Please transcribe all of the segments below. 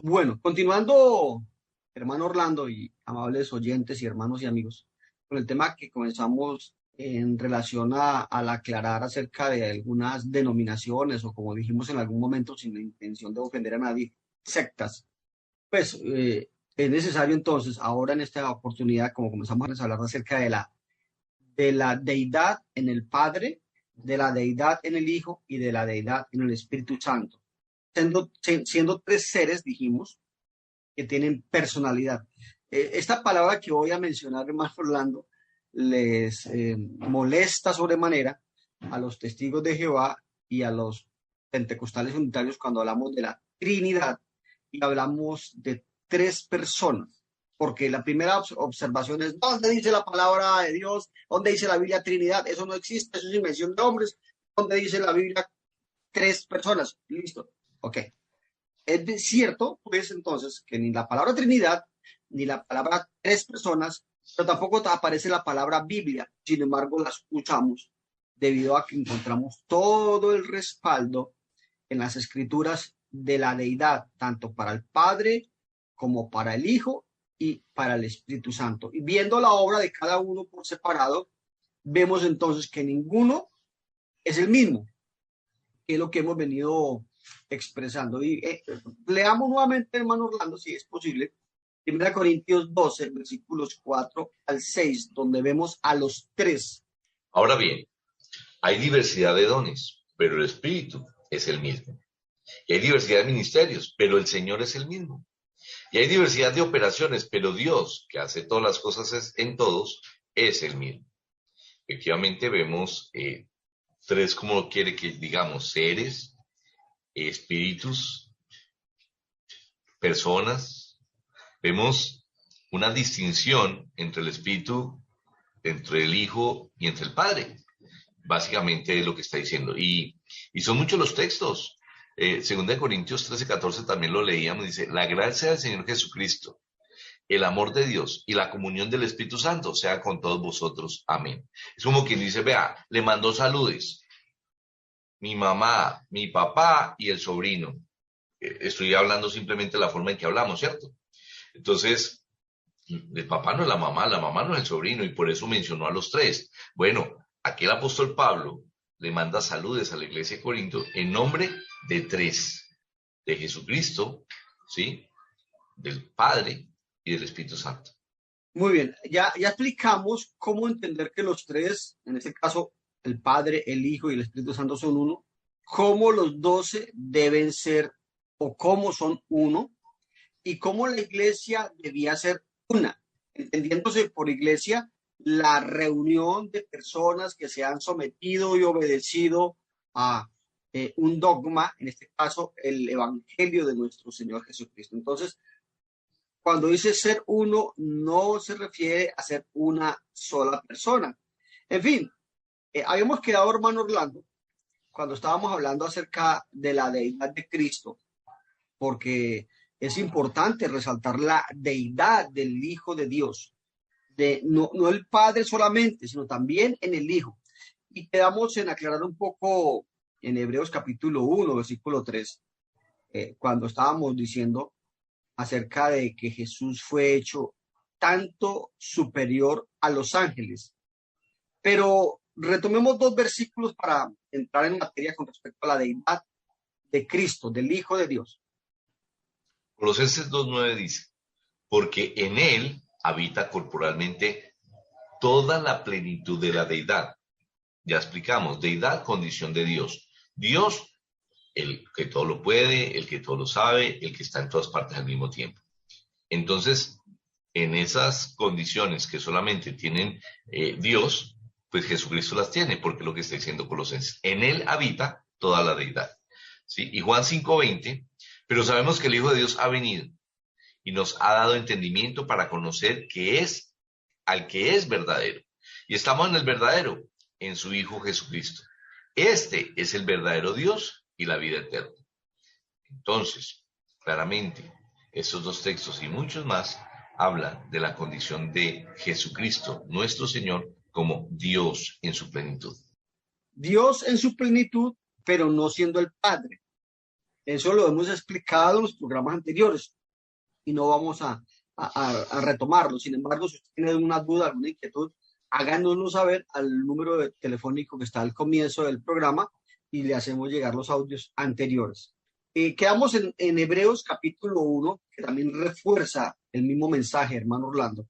Bueno, continuando, hermano Orlando y amables oyentes y hermanos y amigos, con el tema que comenzamos en relación al aclarar acerca de algunas denominaciones o como dijimos en algún momento sin la intención de ofender a nadie, sectas, pues es necesario entonces ahora en esta oportunidad, como comenzamos a hablar acerca de la deidad en el Padre, de la deidad en el Hijo y de la deidad en el Espíritu Santo. Siendo tres seres, dijimos, que tienen personalidad. Esta palabra que voy a mencionar, hermano Orlando, les molesta sobremanera a los testigos de Jehová y a los pentecostales unitarios cuando hablamos de la Trinidad y hablamos de tres personas. Porque la primera observación es, ¿dónde dice la palabra de Dios? ¿Dónde dice la Biblia Trinidad? Eso no existe, eso es invención de hombres. ¿Dónde dice la Biblia tres personas? Listo. Ok. Es cierto, pues entonces, que ni la palabra Trinidad, ni la palabra tres personas, pero tampoco aparece la palabra Biblia. Sin embargo, la escuchamos debido a que encontramos todo el respaldo en las escrituras de la deidad, tanto para el Padre como para el Hijo y para el Espíritu Santo. Y viendo la obra de cada uno por separado, vemos entonces que ninguno es el mismo, que es lo que hemos venido expresando. Y leamos nuevamente, hermano Orlando, si es posible, 1 Corintios 12, versículos 4 al 6, donde vemos a los tres. Ahora bien, hay diversidad de dones, pero el Espíritu es el mismo. Y hay diversidad de ministerios, pero el Señor es el mismo. Y hay diversidad de operaciones, pero Dios, que hace todas las cosas en todos, es el mismo. Efectivamente vemos tres, como quiere que digamos, seres, espíritus, personas. Vemos una distinción entre el Espíritu, entre el Hijo y entre el Padre. Básicamente es lo que está diciendo. Y son muchos los textos. Segunda de Corintios 13:14 también lo leíamos, dice, la gracia del Señor Jesucristo, el amor de Dios y la comunión del Espíritu Santo sea con todos vosotros. Amén. Es como quien dice, vea, le mandó saludes. Mi mamá, mi papá y el sobrino. Estoy hablando simplemente de la forma en que hablamos, ¿cierto? Entonces, el papá no es la mamá no es el sobrino, y por eso mencionó a los tres. Bueno, aquí el apóstol Pablo le manda saludes a la iglesia de Corinto en nombre de tres, de Jesucristo, ¿sí? Del Padre y del Espíritu Santo. Muy bien, ya explicamos cómo entender que los tres, en este caso el Padre, el Hijo y el Espíritu Santo son uno, cómo los 12 deben ser o cómo son uno, y cómo la iglesia debía ser una, entendiéndose por iglesia la reunión de personas que se han sometido y obedecido a un dogma, en este caso el Evangelio de nuestro Señor Jesucristo. Entonces, cuando dice ser uno, no se refiere a ser una sola persona. En fin, habíamos quedado, hermano Orlando, cuando estábamos hablando acerca de la deidad de Cristo, porque es importante resaltar la deidad del Hijo de Dios, no el Padre solamente, sino también en el Hijo. Y quedamos en aclarar un poco en Hebreos capítulo 1, versículo 3, cuando estábamos diciendo acerca de que Jesús fue hecho tanto superior a los ángeles. Pero retomemos dos versículos para entrar en materia con respecto a la deidad de Cristo, del Hijo de Dios. Colosenses 2:9 dice, porque en él habita corporalmente toda la plenitud de la deidad. Ya explicamos, deidad, condición de Dios. Dios, el que todo lo puede, el que todo lo sabe, el que está en todas partes al mismo tiempo. Entonces, en esas condiciones que solamente tienen Dios, pues Jesucristo las tiene, porque lo que está diciendo Colosenses, en él habita toda la deidad. ¿Sí? Y Juan 5:20, pero sabemos que el Hijo de Dios ha venido y nos ha dado entendimiento para conocer que es al que es verdadero. Y estamos en el verdadero, en su Hijo Jesucristo. Este es el verdadero Dios y la vida eterna. Entonces, claramente, estos dos textos y muchos más hablan de la condición de Jesucristo, nuestro Señor, como Dios en su plenitud. Dios en su plenitud, pero no siendo el Padre. Eso lo hemos explicado en los programas anteriores y no vamos a retomarlo. Sin embargo, si usted tiene alguna duda, alguna inquietud, háganoslo saber al número telefónico que está al comienzo del programa y le hacemos llegar los audios anteriores. Quedamos en Hebreos capítulo 1, que también refuerza el mismo mensaje, hermano Orlando,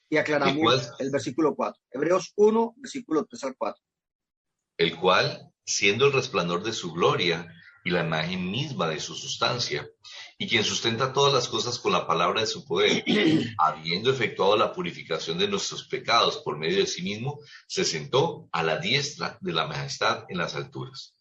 y aclaramos el versículo 4. Hebreos 1, versículo 3 al 4. El cual, siendo el resplandor de su gloria y la imagen misma de su sustancia, y quien sustenta todas las cosas con la palabra de su poder, habiendo efectuado la purificación de nuestros pecados por medio de sí mismo, se sentó a la diestra de la majestad en las alturas,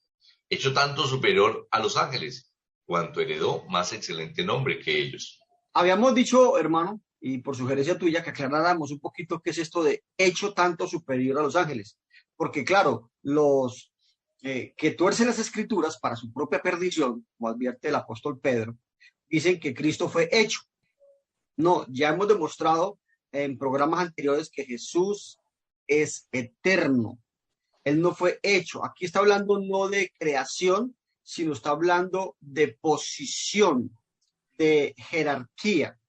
hecho tanto superior a los ángeles, cuanto heredó más excelente nombre que ellos. Habíamos dicho, hermano, y por sugerencia tuya, que aclaráramos un poquito qué es esto de hecho tanto superior a los ángeles. Porque claro, los que tuercen las escrituras para su propia perdición, como advierte el apóstol Pedro, dicen que Cristo fue hecho. No, ya hemos demostrado en programas anteriores que Jesús es eterno. Él no fue hecho. Aquí está hablando no de creación, sino está hablando de posición, de jerarquía.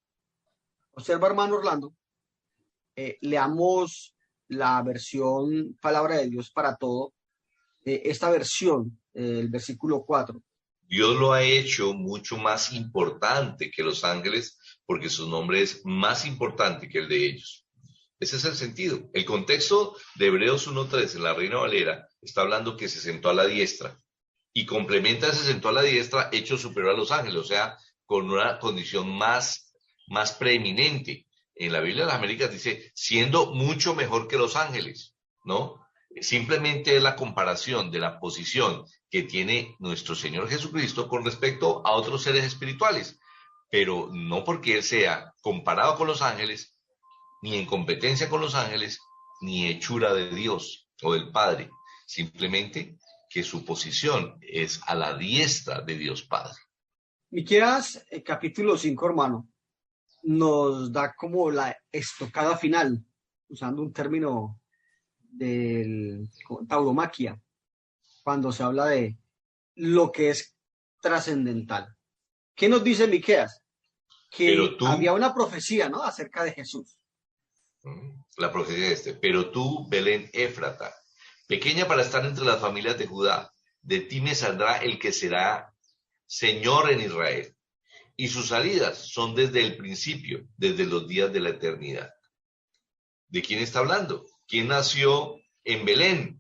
Observa, hermano Orlando, leamos la versión Palabra de Dios para Todo, esta versión, el versículo 4. Dios lo ha hecho mucho más importante que los ángeles, porque su nombre es más importante que el de ellos. Ese es el sentido. El contexto de Hebreos 1.3 en la Reina Valera está hablando que se sentó a la diestra y complementa se sentó a la diestra hecho superior a los ángeles, o sea, con una condición más preeminente. En la Biblia de las Américas dice, siendo mucho mejor que los ángeles, ¿no? Simplemente es la comparación de la posición que tiene nuestro Señor Jesucristo con respecto a otros seres espirituales, pero no porque Él sea comparado con los ángeles, ni en competencia con los ángeles, ni hechura de Dios o del Padre, simplemente que su posición es a la diestra de Dios Padre. Miqueas, capítulo 5, hermano, nos da como la estocada final, usando un término del tauromaquia, cuando se habla de lo que es trascendental. ¿Qué nos dice Miqueas? Que había una profecía, ¿no?, acerca de Jesús. La profecía es pero tú, Belén Éfrata, pequeña para estar entre las familias de Judá, de ti me saldrá el que será Señor en Israel, y sus salidas son desde el principio, desde los días de la eternidad. ¿De quién está hablando? ¿Quién nació en Belén?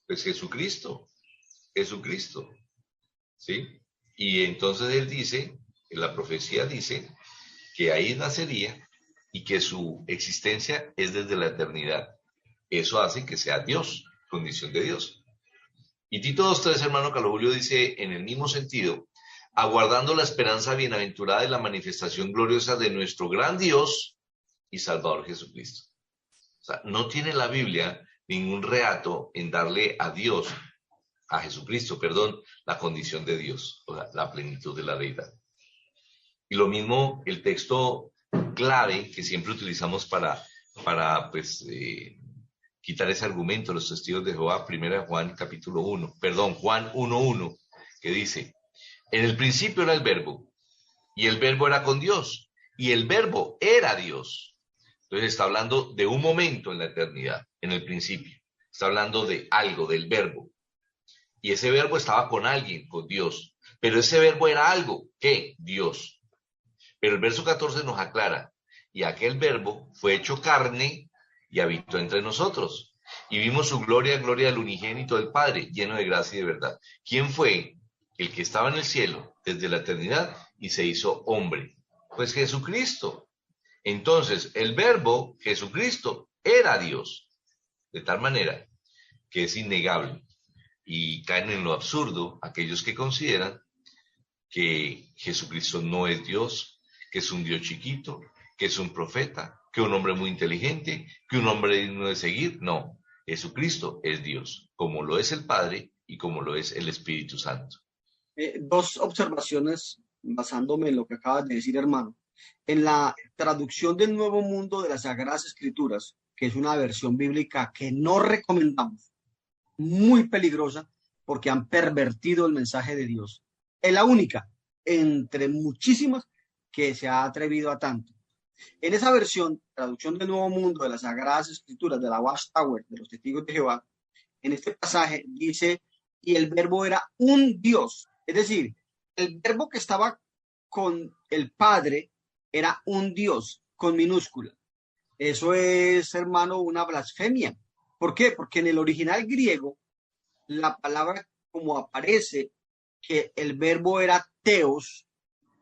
Pues Jesucristo, ¿sí? Y entonces él dice, en la profecía dice, que ahí nacería y que su existencia es desde la eternidad. Eso hace que sea Dios, condición de Dios. Y Tito 2.3, hermano Carlos Julio, dice en el mismo sentido, aguardando la esperanza bienaventurada y la manifestación gloriosa de nuestro gran Dios y Salvador Jesucristo. O sea, no tiene la Biblia ningún reato en darle a Dios, a Jesucristo, perdón, la condición de Dios, o sea, la plenitud de la deidad. Y lo mismo el texto clave que siempre utilizamos para quitar ese argumento de los testigos de Jehová, 1 Juan capítulo 1, perdón, Juan 1.1, que dice, en el principio era el verbo, y el verbo era con Dios, y el verbo era Dios. Entonces está hablando de un momento en la eternidad, en el principio. Está hablando de algo, del verbo. Y ese verbo estaba con alguien, con Dios. Pero ese verbo era algo, ¿qué? Dios. Pero el verso 14 nos aclara, y aquel verbo fue hecho carne y habitó entre nosotros. Y vimos su gloria, gloria del unigénito del Padre, lleno de gracia y de verdad. ¿Quién fue el que estaba en el cielo desde la eternidad y se hizo hombre? Pues Jesucristo. Entonces, el verbo, Jesucristo, era Dios. De tal manera que es innegable. Y caen en lo absurdo aquellos que consideran que Jesucristo no es Dios, que es un Dios chiquito, que es un profeta, que un hombre muy inteligente, que un hombre digno de seguir. No, Jesucristo es Dios, como lo es el Padre y como lo es el Espíritu Santo. Dos observaciones basándome en lo que acabas de decir, hermano. En la traducción del Nuevo Mundo de las Sagradas Escrituras, que es una versión bíblica que no recomendamos, muy peligrosa, porque han pervertido el mensaje de Dios. Es la única entre muchísimas que se ha atrevido a tanto. En esa versión, traducción del Nuevo Mundo de las Sagradas Escrituras, de la Watchtower, de los Testigos de Jehová, en este pasaje dice, y el verbo era un Dios. Es decir, el verbo que estaba con el Padre era un Dios, con minúscula. Eso es, hermano, una blasfemia. ¿Por qué? Porque en el original griego, la palabra como aparece, que el verbo era teos,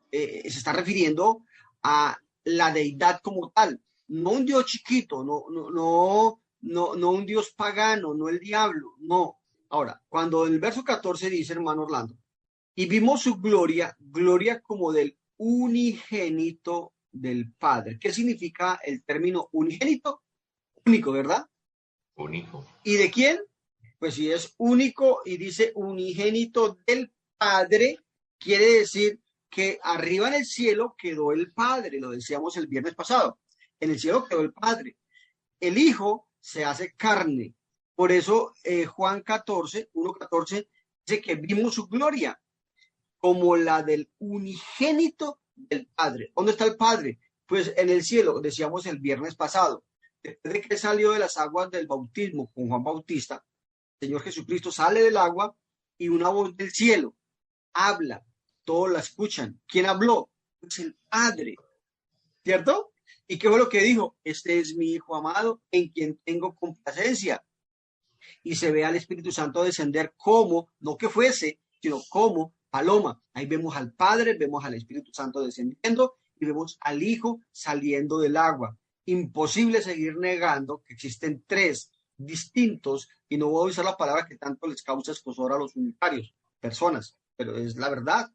se está refiriendo a la deidad como tal, no un Dios chiquito, no un Dios pagano, no el diablo, no. Ahora, cuando el verso 14 dice, hermano Orlando, y vimos su gloria, gloria como del unigénito del Padre. ¿Qué significa el término unigénito? Único, ¿verdad? Único. ¿Y de quién? Pues si es único y dice unigénito del Padre, quiere decir que arriba en el cielo quedó el Padre, lo decíamos el viernes pasado. En el cielo quedó el Padre. El Hijo se hace carne. Por eso Juan 14, 1:14, dice que vimos su gloria como la del unigénito del Padre. ¿Dónde está el Padre? Pues en el cielo, decíamos el viernes pasado. Después de que salió de las aguas del bautismo con Juan Bautista, el Señor Jesucristo sale del agua y una voz del cielo habla, todos la escuchan. ¿Quién habló? Pues el Padre, ¿cierto? ¿Y qué fue lo que dijo? Este es mi Hijo amado en quien tengo complacencia. Y se ve al Espíritu Santo descender como, no que fuese, sino como paloma. Ahí vemos al Padre, vemos al Espíritu Santo descendiendo y vemos al Hijo saliendo del agua. Imposible seguir negando que existen tres distintos, y no voy a usar la palabra que tanto les causa escozor a los unitarios, personas, pero es la verdad.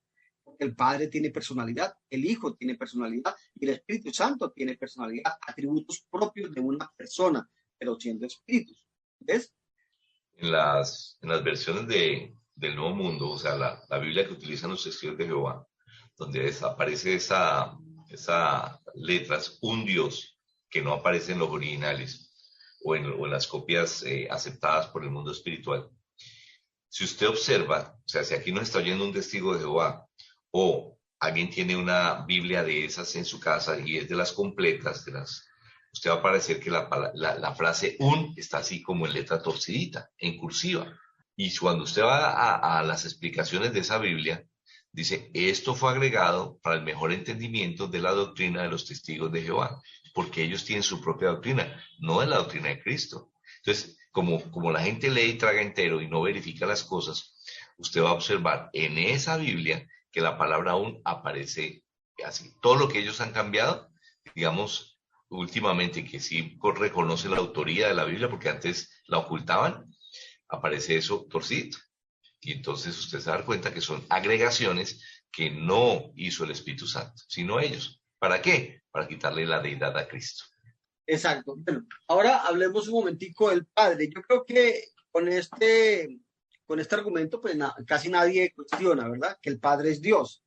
El Padre tiene personalidad, el Hijo tiene personalidad y el Espíritu Santo tiene personalidad, atributos propios de una persona, pero siendo espíritus. ¿Ves? En las versiones del Nuevo Mundo, o sea, la Biblia que utilizan los testigos de Jehová, donde aparece esa letras, un Dios, que no aparece en los originales o en las copias aceptadas por el mundo espiritual. Si usted observa, o sea, si aquí nos está oyendo un testigo de Jehová o alguien tiene una Biblia de esas en su casa y es de las completas, usted va a parecer que la frase un está así como en letra torcidita, en cursiva. Y cuando usted va a las explicaciones de esa Biblia, dice, esto fue agregado para el mejor entendimiento de la doctrina de los testigos de Jehová, porque ellos tienen su propia doctrina, no es la doctrina de Cristo. Entonces, como la gente lee y traga entero y no verifica las cosas, usted va a observar en esa Biblia que la palabra aún aparece así. Todo lo que ellos han cambiado, digamos, últimamente, que sí reconoce la autoría de la Biblia, porque antes la ocultaban, aparece eso torcido. Y entonces usted se da cuenta que son agregaciones que no hizo el Espíritu Santo, sino ellos. ¿Para qué? Para quitarle la deidad a Cristo. Exacto. Bueno, ahora hablemos un momentico del Padre. Yo creo que con este argumento, pues casi nadie cuestiona, ¿verdad? Que el Padre es Dios.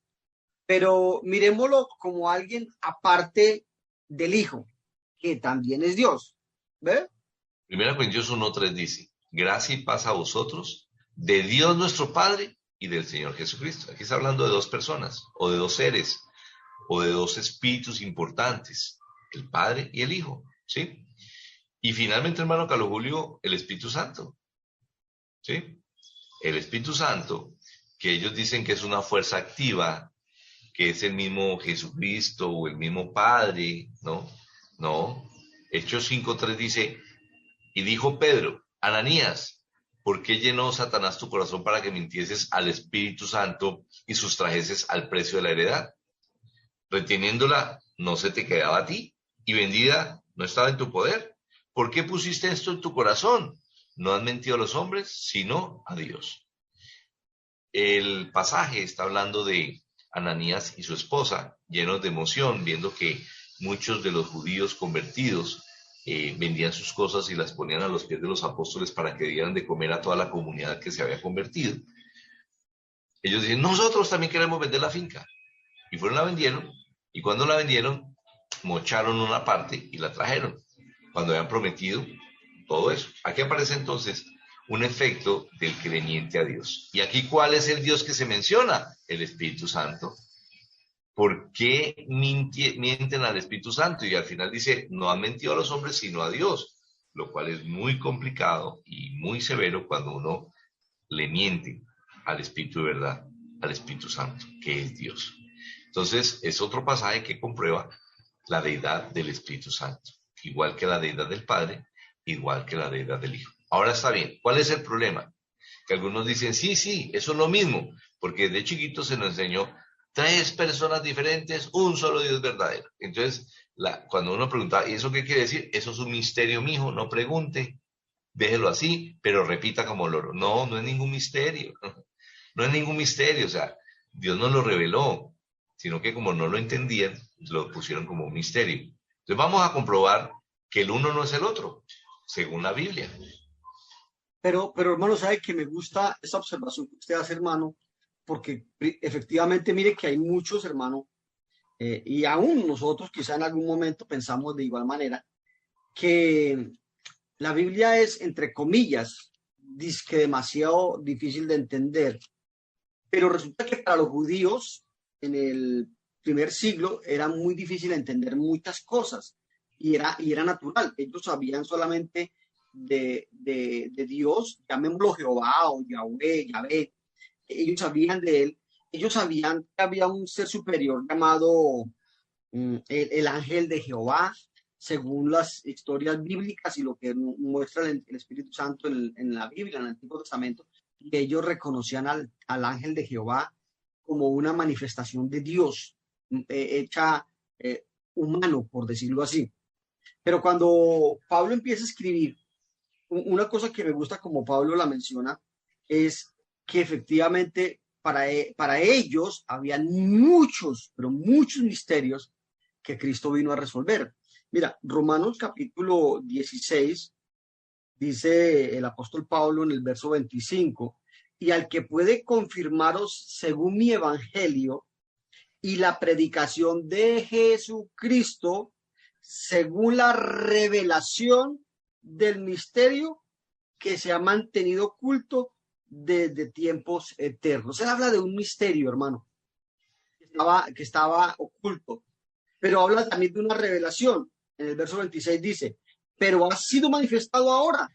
Pero miremoslo como alguien aparte del Hijo, que también es Dios. ¿Ve? 1 Corintios 1:3 dice, gracia y paz a vosotros, de Dios nuestro Padre y del Señor Jesucristo. Aquí está hablando de dos personas, o de dos seres, o de dos espíritus importantes, el Padre y el Hijo, ¿sí? Y finalmente, hermano Carlos Julio, el Espíritu Santo, ¿sí? El Espíritu Santo, que ellos dicen que es una fuerza activa, que es el mismo Jesucristo o el mismo Padre, ¿no? No. Hechos 5:3 dice, y dijo Pedro, Ananías, ¿por qué llenó Satanás tu corazón para que mintieses al Espíritu Santo y sustrajeses al precio de la heredad? Reteniéndola, no se te quedaba a ti, y vendida no estaba en tu poder. ¿Por qué pusiste esto en tu corazón? No has mentido a los hombres, sino a Dios. El pasaje está hablando de Ananías y su esposa, llenos de emoción, viendo que muchos de los judíos convertidos vendían sus cosas y las ponían a los pies de los apóstoles para que dieran de comer a toda la comunidad que se había convertido. Ellos dicen, nosotros también queremos vender la finca. Y fueron, la vendieron, y cuando la vendieron, mocharon una parte y la trajeron, cuando habían prometido todo eso. Aquí aparece entonces un efecto del creyente a Dios. Y aquí, ¿cuál es el Dios que se menciona? El Espíritu Santo. ¿Por qué mienten al Espíritu Santo? Y al final dice, no han mentido a los hombres, sino a Dios, lo cual es muy complicado y muy severo cuando uno le miente al Espíritu de verdad, al Espíritu Santo, que es Dios. Entonces, es otro pasaje que comprueba la deidad del Espíritu Santo, igual que la deidad del Padre, igual que la deidad del Hijo. Ahora está bien, ¿cuál es el problema? Que algunos dicen, sí, eso es lo mismo, porque de chiquito se nos enseñó 3 personas diferentes, un solo Dios verdadero. Entonces, cuando uno pregunta, ¿y eso qué quiere decir? Eso es un misterio, mijo, no pregunte, déjelo así, pero repita como loro. No, no es ningún misterio, no es ningún misterio, o sea, Dios no lo reveló, sino que como no lo entendían, lo pusieron como un misterio. Entonces vamos a comprobar que el uno no es el otro, según la Biblia. Pero hermano, sabe que me gusta esa observación que usted hace, hermano, porque efectivamente mire que hay muchos, hermano, y aún nosotros quizá en algún momento pensamos de igual manera, que la Biblia es, entre comillas, dizque demasiado difícil de entender, pero resulta que para los judíos en el primer siglo era muy difícil entender muchas cosas y era natural. Ellos sabían solamente de Dios, llamémoslo Jehová o Yahweh, Yahvé. Ellos sabían de él. Ellos sabían que había un ser superior llamado el ángel de Jehová, según las historias bíblicas y lo que muestra el Espíritu Santo en la Biblia, en el Antiguo Testamento, y ellos reconocían al ángel de Jehová como una manifestación de Dios, hecha humano, por decirlo así. Pero cuando Pablo empieza a escribir, una cosa que me gusta como Pablo la menciona, es que efectivamente para ellos habían muchos, pero muchos misterios que Cristo vino a resolver. Mira, Romanos capítulo 16, dice el apóstol Pablo en el verso 25, y al que puede confirmaros según mi evangelio y la predicación de Jesucristo, según la revelación del misterio que se ha mantenido oculto desde tiempos eternos. Él habla de un misterio, hermano, que estaba oculto, pero habla también de una revelación. En el verso 26 dice, pero ha sido manifestado ahora.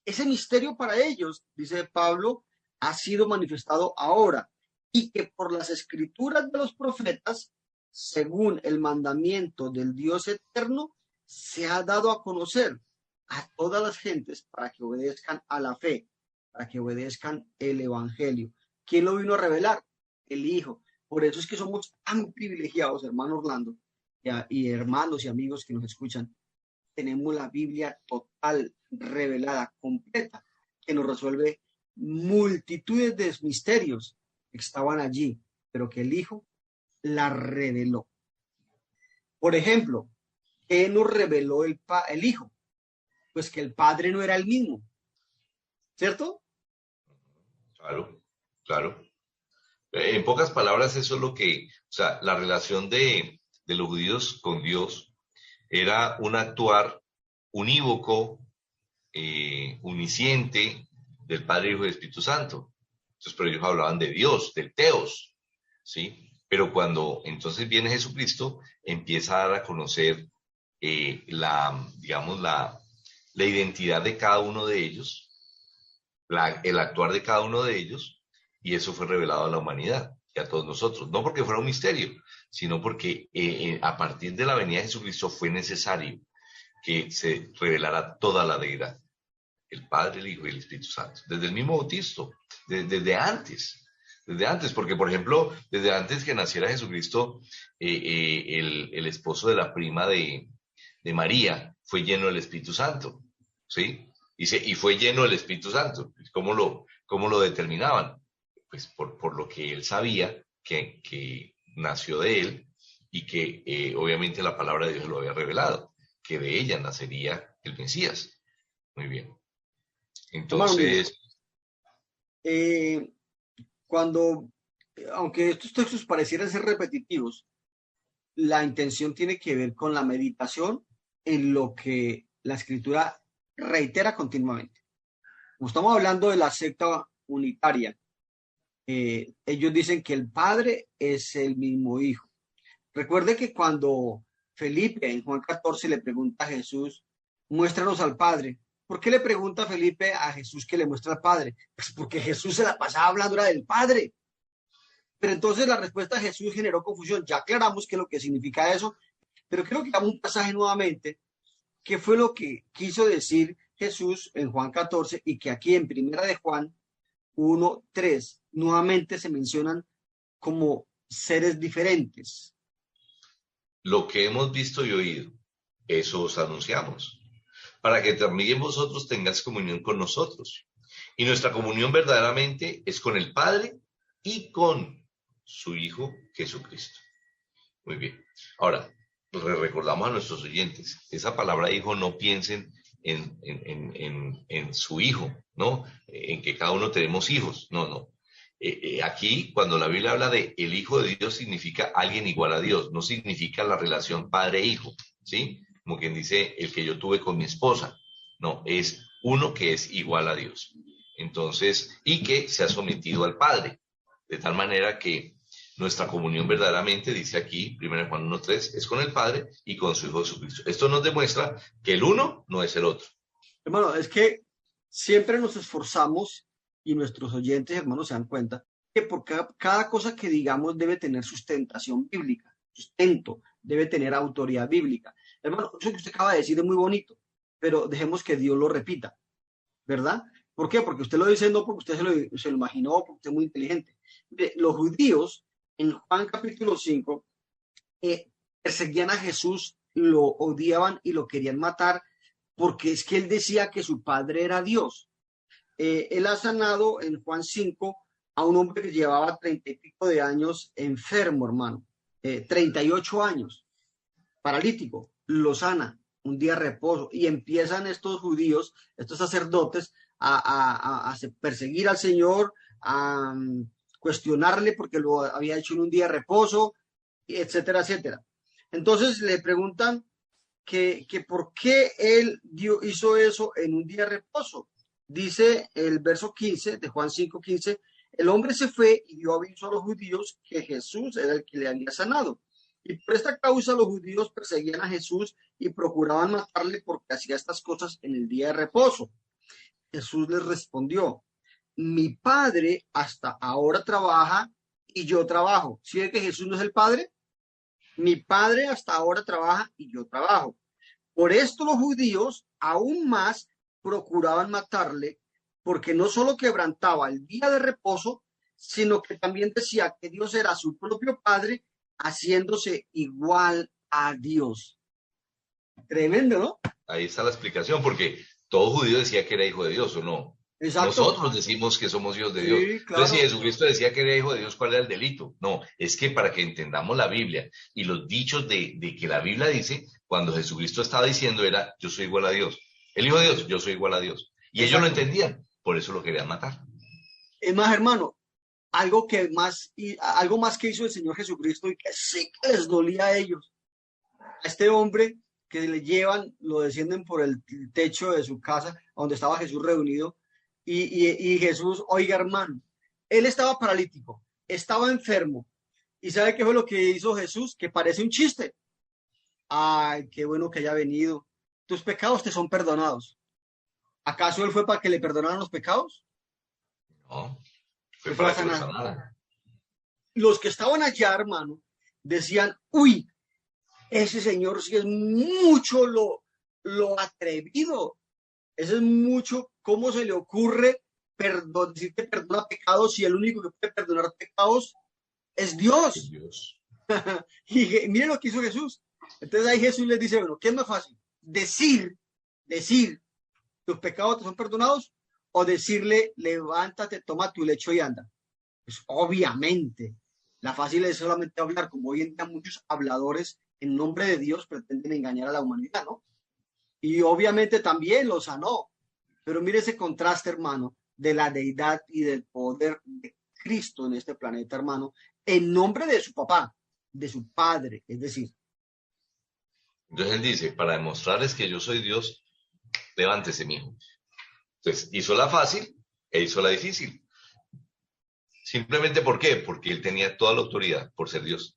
Ese misterio para ellos, dice Pablo, ha sido manifestado ahora y que por las escrituras de los profetas, según el mandamiento del Dios eterno, se ha dado a conocer a todas las gentes para que obedezcan a la fe, para que obedezcan el evangelio. ¿Quién lo vino a revelar? El Hijo. Por eso es que somos tan privilegiados, hermano Orlando, y hermanos y amigos que nos escuchan. Tenemos la Biblia total, revelada, completa, que nos resuelve multitudes de misterios que estaban allí, pero que el Hijo la reveló. Por ejemplo, ¿qué nos reveló el Hijo? Pues que el Padre no era el mismo, ¿cierto? Claro, claro. En pocas palabras, eso es lo que, o sea, la relación de los judíos con Dios era un actuar unívoco, unisciente del Padre, Hijo y Espíritu Santo. Entonces, pero ellos hablaban de Dios, del Teos, ¿sí? Pero cuando entonces viene Jesucristo, empieza a dar a conocer digamos, la identidad de cada uno de ellos, el actuar de cada uno de ellos, y eso fue revelado a la humanidad y a todos nosotros. No porque fuera un misterio, sino porque a partir de la venida de Jesucristo fue necesario que se revelara toda la deidad, el Padre, el Hijo y el Espíritu Santo, desde el mismo bautizo, desde antes, porque por ejemplo, desde antes que naciera Jesucristo, el esposo de la prima de María fue lleno del Espíritu Santo, ¿sí? Dice, y fue lleno del Espíritu Santo. ¿Cómo lo determinaban? Pues por lo que él sabía que nació de él y que obviamente la palabra de Dios lo había revelado, que de ella nacería el Mesías. Muy bien. Hermano, mire, Entonces, cuando, aunque estos textos parecieran ser repetitivos, la intención tiene que ver con la meditación en lo que la escritura reitera continuamente. Como estamos hablando de la secta unitaria, ellos dicen que el Padre es el mismo Hijo. Recuerde que cuando Felipe en Juan 14 le pregunta a Jesús, muéstranos al Padre. ¿Por qué le pregunta Felipe a Jesús que le muestra al Padre? Pues porque Jesús se la pasaba hablando era del Padre. Pero entonces la respuesta de Jesús generó confusión. Ya aclaramos qué es lo que significa eso, pero creo que damos un pasaje nuevamente. ¿Qué fue lo que quiso decir Jesús en Juan 14 y que aquí en Primera de Juan 1:3 nuevamente se mencionan como seres diferentes? Lo que hemos visto y oído, eso os anunciamos, para que también vosotros tengáis comunión con nosotros. Y nuestra comunión verdaderamente es con el Padre y con su Hijo Jesucristo. Muy bien. Ahora, recordamos a nuestros oyentes, esa palabra hijo no piensen en su hijo, ¿no? En que cada uno tenemos hijos. No, no. Aquí, cuando la Biblia habla de el Hijo de Dios, significa alguien igual a Dios, no significa la relación padre-hijo, ¿sí? Como quien dice, el que yo tuve con mi esposa. No, es uno que es igual a Dios. Entonces, y que se ha sometido al Padre, de tal manera que nuestra comunión verdaderamente, dice aquí, 1 Juan 1:3, es con el Padre y con su Hijo Jesucristo. Esto nos demuestra que el uno no es el otro. Hermano, es que siempre nos esforzamos y nuestros oyentes, hermanos, se dan cuenta que por cada cosa que digamos debe tener sustentación bíblica, sustento, debe tener autoridad bíblica. Hermano, eso que usted acaba de decir es muy bonito, pero dejemos que Dios lo repita, ¿verdad? ¿Por qué? Porque usted lo dice no porque usted se lo imaginó, porque usted es muy inteligente. Mire, los judíos en Juan capítulo 5 perseguían a Jesús, lo odiaban y lo querían matar porque es que él decía que su padre era Dios. Él ha sanado en Juan 5 a un hombre que llevaba 30 y pico de años enfermo, hermano, 38 años, paralítico, lo sana, un día de reposo, y empiezan estos judíos, estos sacerdotes, a perseguir al Señor, a cuestionarle porque lo había hecho en un día de reposo, etcétera, etcétera. Entonces le preguntan que por qué él hizo eso en un día de reposo. Dice el verso 15 de Juan 5:15, el hombre se fue y dio aviso a los judíos que Jesús era el que le había sanado. Y por esta causa los judíos perseguían a Jesús y procuraban matarle porque hacía estas cosas en el día de reposo. Jesús les respondió, mi padre hasta ahora trabaja y yo trabajo. ¿Sí ve que Jesús no es el padre? Mi padre hasta ahora trabaja y yo trabajo. Por esto los judíos aún más procuraban matarle, porque no solo quebrantaba el día de reposo, sino que también decía que Dios era su propio Padre, haciéndose igual a Dios. Tremendo, ¿no? Ahí está la explicación, porque todo judío decía que era hijo de Dios, ¿o no? Exacto. Nosotros decimos que somos hijos de Dios. Sí, Entonces, si claro. Jesucristo decía que era hijo de Dios, ¿cuál era el delito? No, es que para que entendamos la Biblia y los dichos de que la Biblia dice, cuando Jesucristo estaba diciendo era, yo soy igual a Dios. El hijo de Dios, yo soy igual a Dios. Y ellos lo Exacto. entendían, por eso lo querían matar. Es más, hermano, algo más que hizo el Señor Jesucristo y que sé que les dolía a ellos, a este hombre que le llevan, lo descienden por el techo de su casa, donde estaba Jesús reunido, y Jesús, oiga hermano, él estaba paralítico, estaba enfermo, y ¿sabe qué fue lo que hizo Jesús? Que parece un chiste. Ay, qué bueno que haya venido. Tus pecados te son perdonados. ¿Acaso él fue para que le perdonaran los pecados? No, fue Él fue a para que lo sanar. sanara. Los que estaban allá, hermano, decían, uy, ese señor sí es mucho lo atrevido. Eso es mucho. ¿Cómo se le ocurre decir que perdona pecados si el único que puede perdonar pecados es Dios? Dios. Y miren lo que hizo Jesús. Entonces ahí Jesús les dice, bueno, ¿qué es más fácil? Decir, tus pecados te son perdonados o decirle, levántate, toma tu lecho y anda. Pues obviamente, la fácil es solamente hablar, como hoy en día muchos habladores en nombre de Dios pretenden engañar a la humanidad, ¿no? Y obviamente también lo sanó. Pero mire ese contraste, hermano, de la deidad y del poder de Cristo en este planeta, hermano, en nombre de su papá, de su padre, es decir. Entonces él dice, para demostrarles que yo soy Dios, levántese, mijo. Entonces, hizo la fácil e hizo la difícil. Simplemente ¿por qué? Porque él tenía toda la autoridad por ser Dios.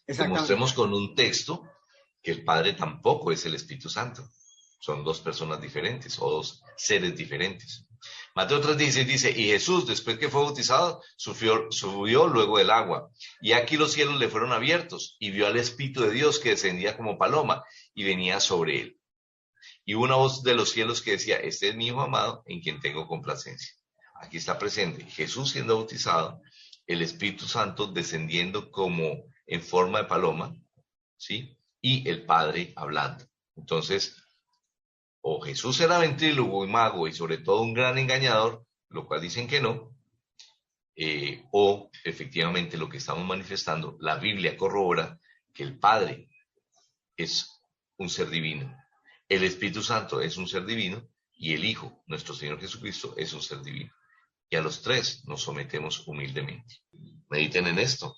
Exactamente. Demostremos con un texto que el Padre tampoco es el Espíritu Santo. Son dos personas diferentes o dos seres diferentes. Mateo 3:16 dice, y Jesús, después que fue bautizado, subió luego del agua. Y aquí los cielos le fueron abiertos y vio al Espíritu de Dios que descendía como paloma y venía sobre él. Y una voz de los cielos que decía, este es mi Hijo amado en quien tengo complacencia. Aquí está presente Jesús siendo bautizado, el Espíritu Santo descendiendo como en forma de paloma, ¿sí? Y el Padre hablando. Entonces, o Jesús era ventrílogo y mago y sobre todo un gran engañador, lo cual dicen que no, o efectivamente lo que estamos manifestando, la Biblia corrobora que el Padre es un ser divino, el Espíritu Santo es un ser divino y el Hijo, nuestro Señor Jesucristo, es un ser divino. Y a los tres nos sometemos humildemente. Mediten en esto.